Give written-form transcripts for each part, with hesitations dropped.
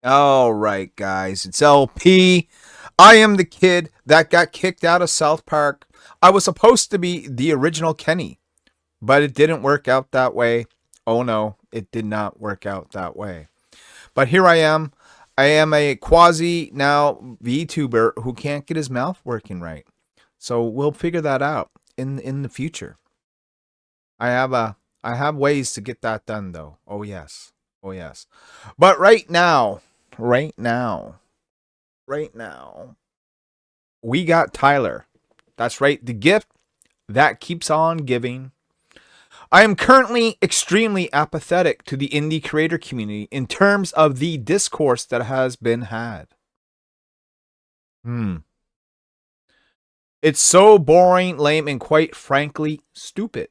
All right, guys, it's LP. I am the kid that got kicked out of South Park. I was supposed to be the original Kenny, but it didn't work out that way. Oh no, it did not work out that way. But here I am. I am a quasi now VTuber who can't get his mouth working right. So we'll figure that out in the future. I have ways to get that done though. Oh yes. Oh yes. But right now, right now, we got Tyler. That's right, the gift that keeps on giving. I am currently extremely apathetic to the indie creator community in terms of the discourse that has been had. It's so boring, lame, and quite frankly, stupid.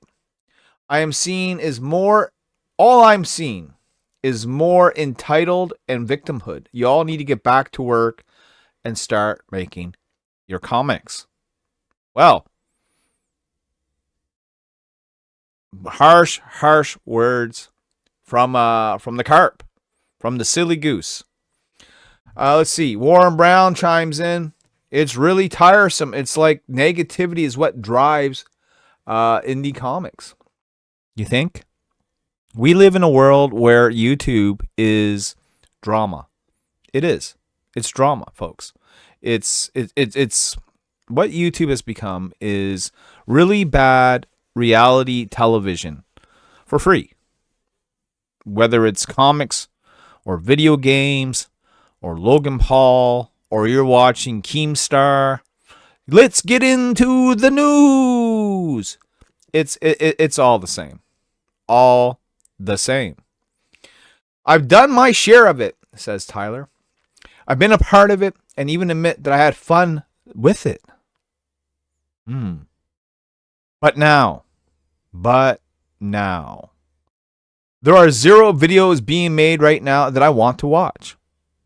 I am seeing is more, all I'm seeing is more entitled and victimhood. You all need to get back to work and start making your comics. Well, harsh words from the carp, from the silly goose. Let's see. Warren Brown chimes in. It's really tiresome. It's like negativity is what drives indie comics. You think? We live in a world where YouTube is drama. It is. It's drama, folks. It's what YouTube has become is really bad reality television for free. Whether it's comics or video games or Logan Paul or you're watching Keemstar, let's get into the news. It's all the same. All the same. I've done my share of it, says Tyler. I've been a part of it and even admit that I had fun with it. But now, there are 0 videos being made right now that I want to watch.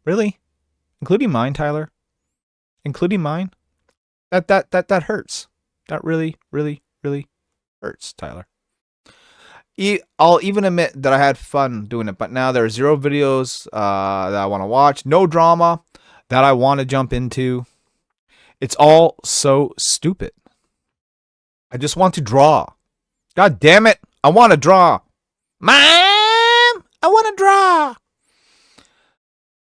Really? Including mine, Tyler? Including mine? That hurts. That really hurts, Tyler. I'll even admit that I had fun doing it, but now there are 0 videos that I want to watch. No drama that I want to jump into. It's all so stupid. I just want to draw. God damn it. I want to draw. Mom, I want to draw.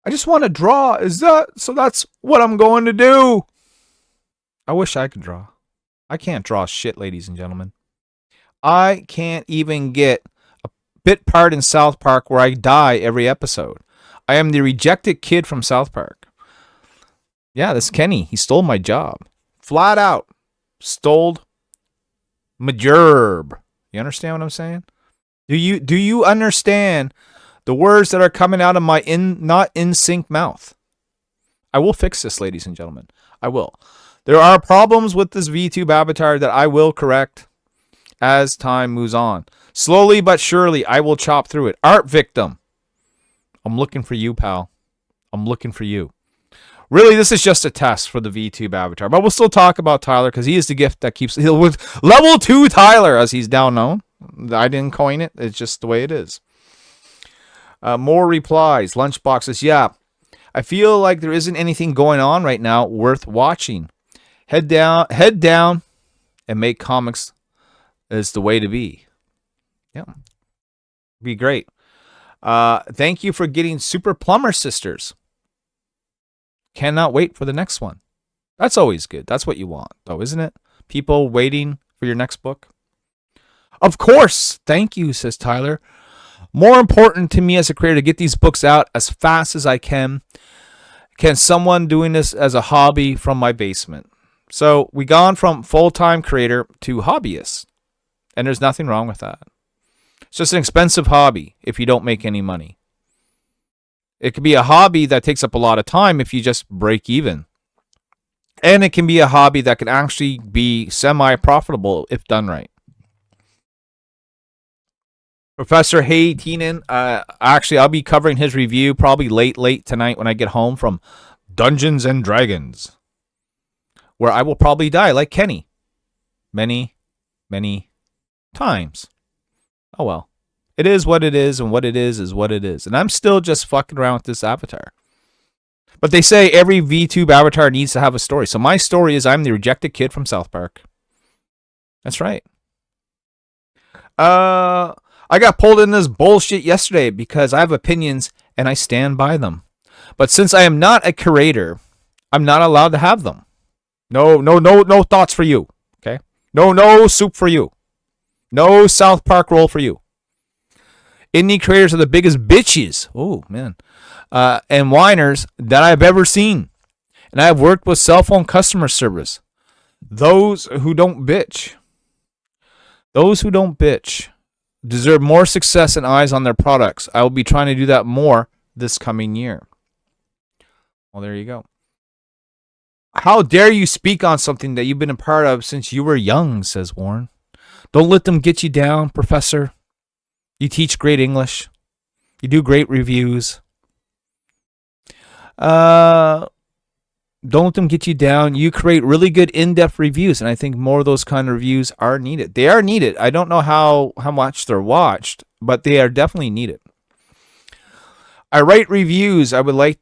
I just want to draw. So that's what I'm going to do. I wish I could draw. I can't draw shit, ladies and gentlemen. I can't even get a bit part in South Park where I die every episode. I am the rejected kid from South Park. Yeah, this Kenny. He stole my job. Flat out. Stole my job. You understand what I'm saying? Do you understand the words that are coming out of my not in sync mouth? I will fix this, ladies and gentlemen. I will. There are problems with this VTube avatar that I will correct as time moves on. Slowly but surely, I will chop through it. Art victim. I'm looking for you, pal. I'm looking for you. Really, this is just a test for the VTube avatar. But we'll still talk about Tyler because he is the gift that keeps... With level 2 Tyler, as he's now known. I didn't coin it. It's just the way it is. More replies. Lunchboxes. Yeah. I feel like there isn't anything going on right now worth watching. Head down, and make comics is the way to be. Yeah. Be great. Thank you for getting Super Plumber Sisters. Cannot wait for the next one. That's always good. That's what you want, though, isn't it? People waiting for your next book. Of course. Thank you, says Tyler. More important to me as a creator to get these books out as fast as I can. Can someone doing this as a hobby from my basement? So we gone from full-time creator to hobbyist. And there's nothing wrong with that. It's just an expensive hobby if you don't make any money. It could be a hobby that takes up a lot of time if you just break even. And it can be a hobby that can actually be semi-profitable if done right. Professor Hay Teenan, actually, I'll be covering his review probably late tonight when I get home from Dungeons and Dragons, where I will probably die like Kenny many times. Oh well. It is what it is, and what it is what it is. And I'm still just fucking around with this avatar. But they say every VTube avatar needs to have a story. So my story is I'm the rejected kid from South Park. That's right. I got pulled in this bullshit yesterday because I have opinions and I stand by them. But since I am not a curator, I'm not allowed to have them. No thoughts for you. Okay? No soup for you. No South Park roll for you. Indie creators are the biggest bitches. Oh, man. And whiners that I've ever seen. And I have worked with cell phone customer service. Those who don't bitch deserve more success and eyes on their products. I will be trying to do that more this coming year. Well, there you go. How dare you speak on something that you've been a part of since you were young, says Warren. Don't let them get you down, Professor. You teach great English. You do great reviews. Don't let them get you down. You create really good in-depth reviews, and I think more of those kind of reviews are needed. They are needed. I don't know how much they're watched, but they are definitely needed. I write reviews. I write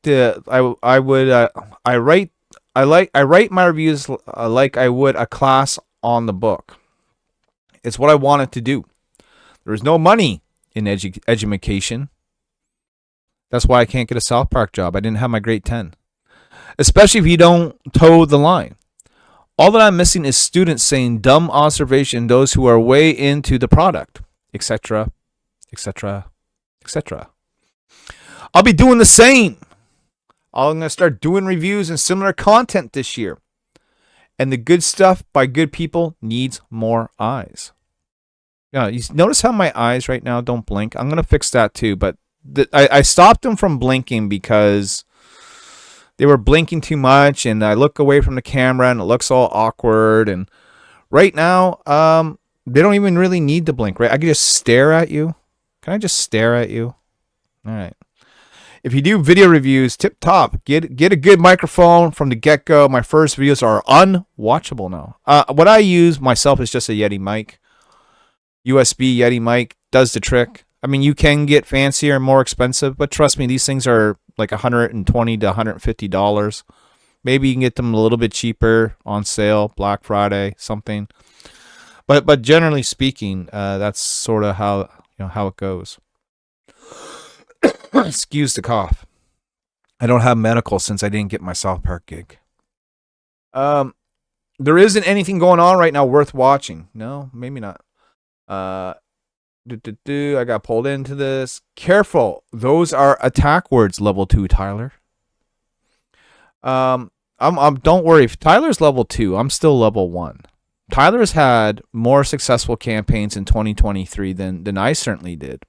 my reviews like I would a class on the book. It's what I wanted to do. There is no money in education. That's why I can't get a South Park job. I didn't have my grade 10. Especially if you don't toe the line. All that I'm missing is students saying dumb observation, those who are way into the product, etc., etc., etc. I'll be doing the same. I'm going to start doing reviews and similar content this year. And the good stuff by good people needs more eyes. Now, you notice how my eyes right now don't blink? I'm going to fix that too, but I stopped them from blinking because they were blinking too much, and I look away from the camera and it looks all awkward. And right now, they don't even really need to blink, right? I can just stare at you. Can I just stare at you? All right. If you do video reviews, tip top. Get a good microphone from the get-go. My first videos are unwatchable now. What I use myself is just a Yeti mic. USB Yeti mic does the trick. I mean, you can get fancier and more expensive, but trust me, these things are like $120 to $150. Maybe you can get them a little bit cheaper on sale, Black Friday, something. But generally speaking, that's sort of how it goes. Excuse the cough. I don't have medical since I didn't get my South Park gig. There isn't anything going on right now worth watching. No, maybe not. I got pulled into this. Careful. Those are attack words, level 2, Tyler. Don't worry. If Tyler's level 2, I'm still level 1. Tyler's had more successful campaigns in 2023 than I certainly did.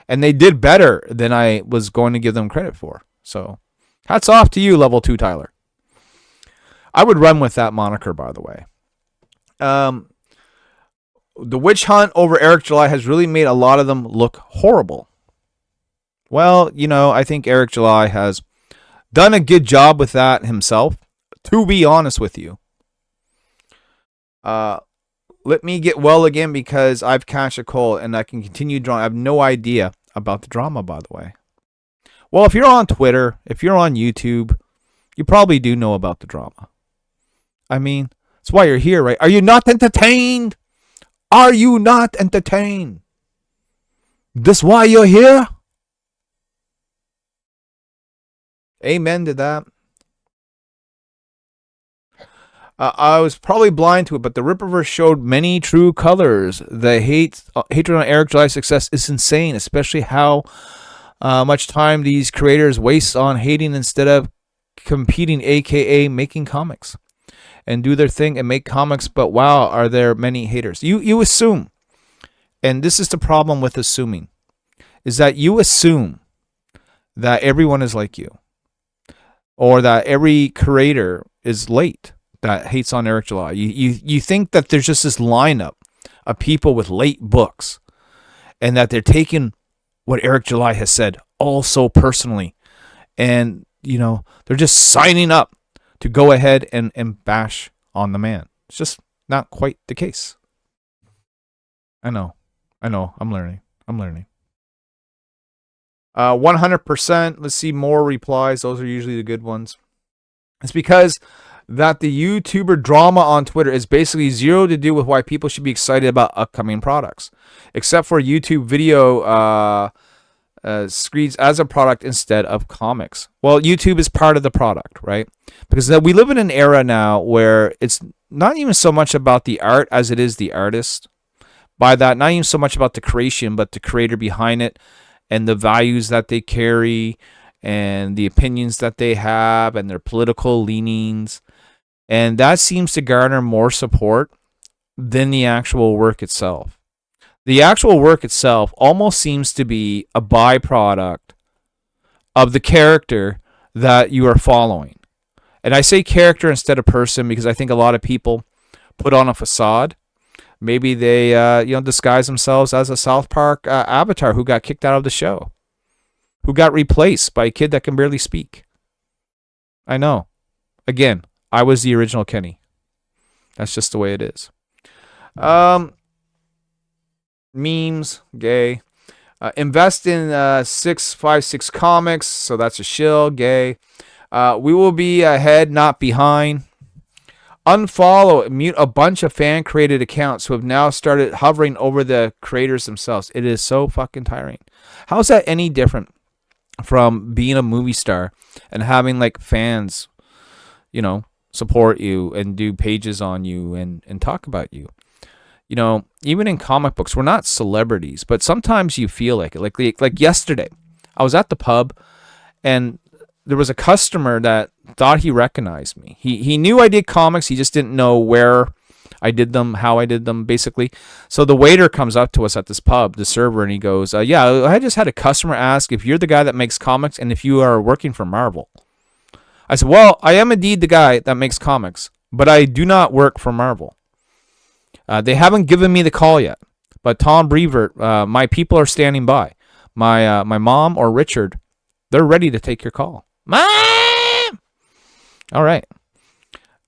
And they did better than I was going to give them credit for. So, hats off to you, level 2 Tyler. I would run with that moniker, by the way. The witch hunt over Eric July has really made a lot of them look horrible. Well, I think Eric July has done a good job with that himself, to be honest with you. Let me get well again because I've catched a cold and I can continue drawing. I have no idea about the drama, by the way. Well, if you're on Twitter, if you're on YouTube, you probably do know about the drama. I mean, that's why you're here, right? Are you not entertained? Are you not entertained? This why you're here? Amen to that. I was probably blind to it, but the Ripperverse showed many true colors. The hatred on Eric July's success is insane, especially how much time these creators waste on hating instead of competing, aka making comics, and do their thing and make comics. But wow, are there many haters? You assume, and this is the problem with assuming, is that you assume that everyone is like you, or that every creator is late that hates on Eric July. You think that there's just this lineup of people with late books and that they're taking what Eric July has said all so personally. And, they're just signing up to go ahead and bash on the man. It's just not quite the case. I know. I'm learning. 100%. Let's see more replies. Those are usually the good ones. It's because that the YouTuber drama on Twitter is basically zero to do with why people should be excited about upcoming products, except for YouTube video screens as a product instead of comics. Well, YouTube is part of the product, right? Because we live in an era now where it's not even so much about the art as it is the artist. By that, not even so much about the creation, but the creator behind it and the values that they carry and the opinions that they have and their political leanings. And that seems to garner more support than the actual work itself. The actual work itself almost seems to be a byproduct of the character that you are following. And I say character instead of person because I think a lot of people put on a facade. Maybe they disguise themselves as a South Park avatar who got kicked out of the show, who got replaced by a kid that can barely speak. I know. Again, I was the original Kenny. That's just the way it is. Memes, gay. Invest in 656 Comics, so that's a shill, gay. We will be ahead, not behind. Unfollow, mute a bunch of fan-created accounts who have now started hovering over the creators themselves. It is so fucking tiring. How is that any different from being a movie star and having like fans, support you and do pages on you and talk about you? Even in comic books, we're not celebrities, but sometimes you feel like it. Like yesterday, I was at the pub and there was a customer that thought he recognized me. He knew I did comics. He just didn't know where I did them, how I did them, basically. So the waiter comes up to us at this pub, the server, and he goes, yeah, I just had a customer ask if you're the guy that makes comics and if you are working for Marvel. I said, well, I am indeed the guy that makes comics, but I do not work for Marvel. They haven't given me the call yet, but Tom Brevoort, my people are standing by. My mom or Richard, they're ready to take your call. Mom! All right.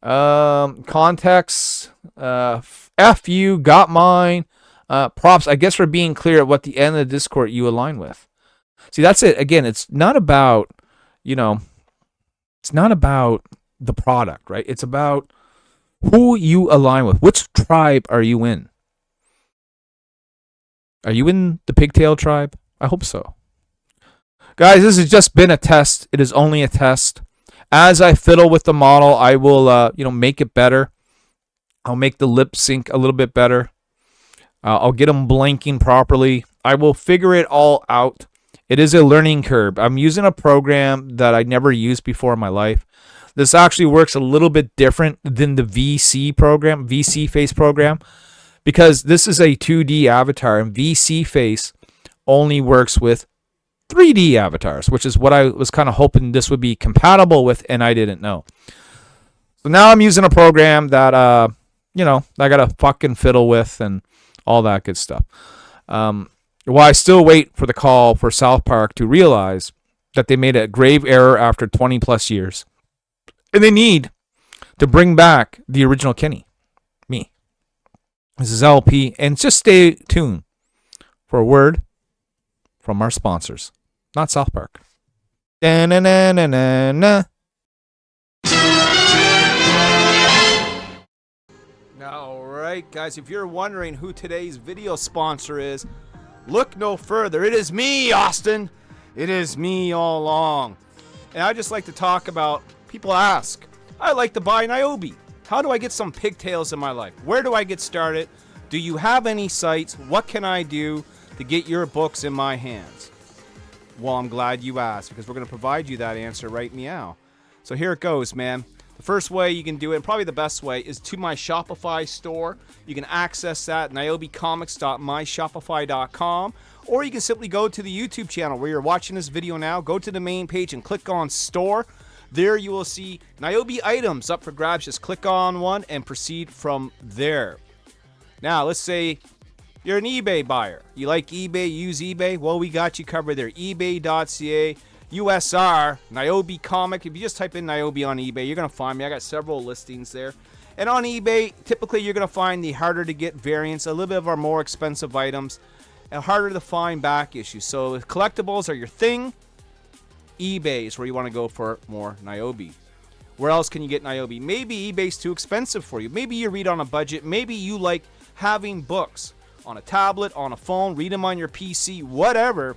Context. F you, got mine. Props, I guess, for being clear at what the end of the Discord you align with. See, that's it. Again, it's not about, it's not about the product, right? It's about who you align with. Which tribe are you in? Are you in the pigtail tribe? I hope so. Guys, this has just been a test. It is only a test. As I fiddle with the model, I will, make it better. I'll make the lip sync a little bit better. I'll get them blinking properly. I will figure it all out. It is a learning curve. I'm using a program that I never used before in my life. This actually works a little bit different than the VC Face program, because this is a 2D avatar, and VC Face only works with 3D avatars, which is what I was kind of hoping this would be compatible with, and I didn't know. So now I'm using a program that, I got to fucking fiddle with and all that good stuff. While I still wait for the call for South Park to realize that they made a grave error after 20 plus years. And they need to bring back the original Kenny, me. This is LP, and just stay tuned for a word from our sponsors, not South Park. Da-na-na-na-na-na. All right, guys, if you're wondering who today's video sponsor is, look no further. It is me, Austin. It is me all along. And I just like to talk about, people ask, I like to buy Nyobi. How do I get some pigtails in my life? Where do I get started? Do you have any sites? What can I do to get your books in my hands? Well, I'm glad you asked, because we're going to provide you that answer right meow. So here it goes, man. The first way you can do it, and probably the best way, is to my Shopify store. You can access that, nyobicomics.myshopify.com, or you can simply go to the YouTube channel where you're watching this video now, go to the main page and click on Store. There you will see Nyobi items up for grabs. Just click on one and proceed from there. Now, let's say you're an eBay buyer. You like eBay, use eBay? Well, we got you covered there. ebay.ca. USR, Nyobicomic. If you just type in Nyobi on eBay, you're going to find me. I got several listings there. And on eBay, typically you're going to find the harder to get variants, a little bit of our more expensive items. and harder to find back issues. So if collectibles are your thing, eBay is where you want to go for more Nyobi. Where else can you get Nyobi? Maybe eBay's too expensive for you. Maybe you read on a budget. Maybe you like having books on a tablet, on a phone, read them on your PC, whatever.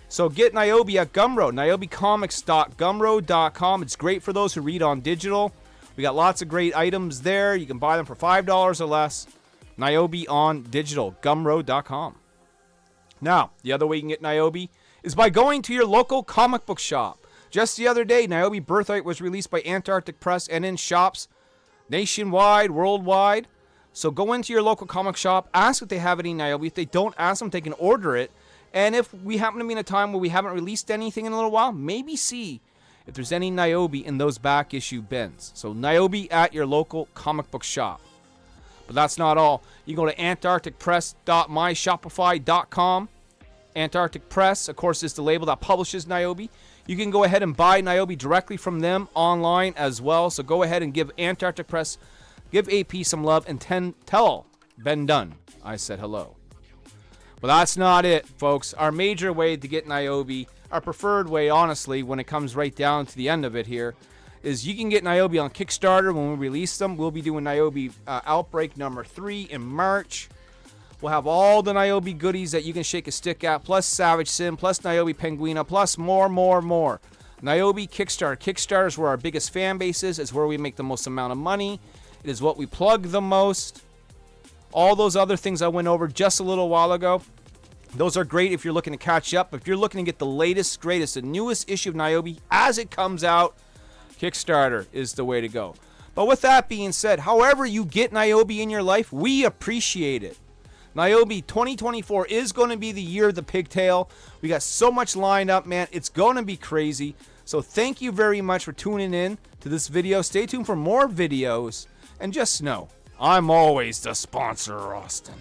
So get Nyobi at Gumroad, nyobicomics.gumroad.com. It's great for those who read on digital. We got lots of great items there. You can buy them for $5 or less. Nyobi on digital, gumroad.com. Now, the other way you can get Nyobi is by going to your local comic book shop. Just the other day, Nyobi Birthright was released by Antarctic Press and in shops nationwide, worldwide. So go into your local comic shop, ask if they have any Nyobi. If they don't, ask them if they can order it. And if we happen to be in a time where we haven't released anything in a little while, maybe see if there's any Nyobi in those back issue bins. So Nyobi at your local comic book shop. But that's not all. You go to antarcticpress.myshopify.com. Antarctic Press, of course, is the label that publishes Nyobi. You can go ahead and buy Nyobi directly from them online as well. So go ahead and give Antarctic Press, give AP some love, and tell Ben Dunn I said hello. But that's not it, folks. Our major way to get Nyobi, our preferred way, honestly, when it comes right down to the end of it here, is you can get Nyobi on Kickstarter when we release them. We'll be doing Nyobi Outbreak number 3 in March. We'll have all the Nyobi goodies that you can shake a stick at, plus Savage Sim, plus Nyobi Penguina, plus more. Nyobi Kickstarter. Kickstarter is where our biggest fan base is. It's where we make the most amount of money. It is what we plug the most. All those other things I went over just a little while ago, those are great if you're looking to catch up. If you're looking to get the latest, greatest, the newest issue of Nyobi as it comes out, Kickstarter is the way to go. But with that being said, however you get Nyobi in your life, we appreciate it. Nyobi 2024 is going to be the year of the pigtail. We got so much lined up, man. It's going to be crazy. So thank you very much for tuning in to this video. Stay tuned for more videos. And just know, I'm always the sponsor, Austin.